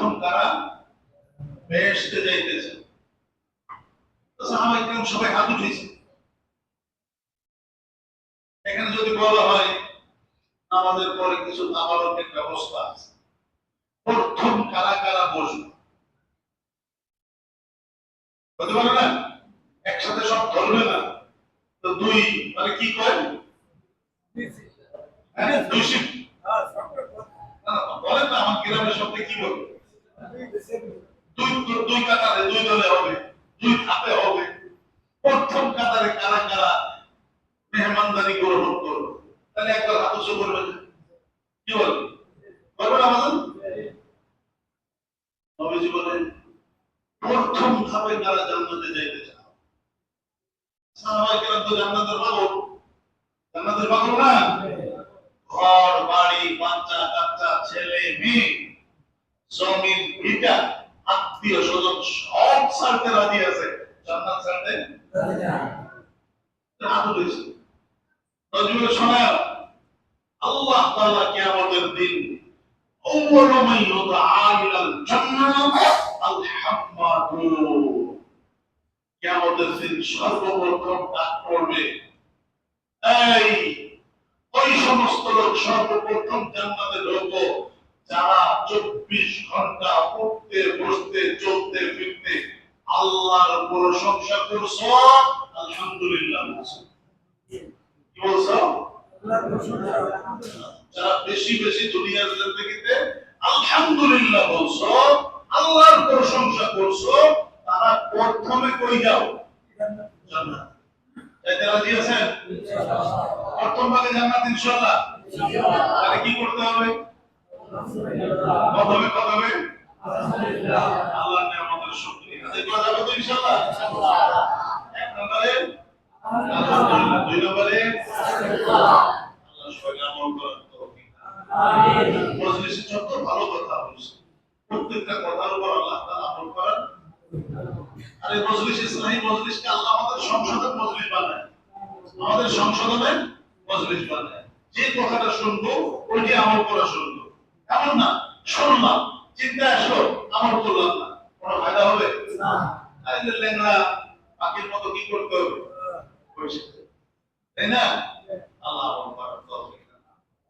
প্রথম কারা বেহেশতে যাইতেছে? সাহাবায়ে কেরাম সবাই হাত উঠিয়েছে। এখানে যদি বলা হয় আমাদের পরে কিছু তাবারকের ব্যবস্থা আছে, প্রথম কারা কারা বসবে? বলতে পারে না, একসাথে সব ধরবে না তো দুই মানে কি কয় দুই শিফট বলেন না, আমার গ্রামের শব্দে কি বলবে? দুই দুই কাতারে দুই দলে হবে, দুই ধাপে হবে। প্রথম কাতারে কারা কারা মেহমানদারি গ্রহণ করবে? তাহলে একবার হাত উঁচু করবে, কি বলবে? করবে না আমাদের নবীজি বলেন প্রথম ধাপে কারা জান্নাতে যাইতে চায়? সাহাবায়ে কেরাম তো জান্নাতের পাগল, জান্নাতের পাগল না? ঘর বাড়ি বাচ্চা কাচ্চা ছেলে মেয়ে জমিন ভিটা আত্মীয় স্বজন সব ছাড়তে রাজি আছে, জান্নাত ছাড়তে রাজি হয়েছে। নজরুল শোনা, আল্লাহ তাআলা কিয়ামতের দিন আউয়াল মান ইউদআ ইলাল জান্নাত আল হাম্মাদুন, কিয়ামতের দিন সর্বপ্রথম ডাক পড়বে এই ওই সমস্ত লোক সর্বপ্রথম জান্নাতে ঢুকবো যারা 24 ঘন্টা উঠতে বসতে চলতে ফিরতে আল্লাহর প্রশংসা করছো, আলহামদুলিল্লাহ বলছো। কি বলছো? যারা বেশি বেশি দুনিয়ার জিন্দেগিতে আলহামদুলিল্লাহ বলছো, আল্লাহর প্রশংসা করছো, তারা প্রথমে কই যাও? জান্নাত। যাইতে রাজি আছেন? প্রথম ভাগে জান্নাত ইনশাআল্লাহ। তাহলে কি করতে হবে? প্রথমে প্রথমে আলহামদুলিল্লাহ, আল্লাহর নিয়ামতের শুকরিয়া আদায় করা যাবে তো ইনশাআল্লাহ। এক নম্বরে আলহামদুলিল্লাহ, দুই নম্বরে আল্লাহ সবাইকে আমল করার তৌফিক আমিন। মজলিসে যত ভালো কথা বলছে প্রত্যেকটা কথার উপর আল্লাহ তাআলা আমল করার। আর এই মজলিস ইসলামী মজলিসকে আল্লাহ আমাদের সংশোধন মজলিস বানায়, আমাদের সংশোধনের মজলিস বানায়। যে কথাটা শুনবো ওইটি আমল করা শুনবো, এমন না শুনলাম চিন্তা আসলো আমল করলাম না, কোনো ফায়দা হবে না। তাইলে লেঙ্গা পাখির মতো কি করতে হবে? তাই না? আল্লাহ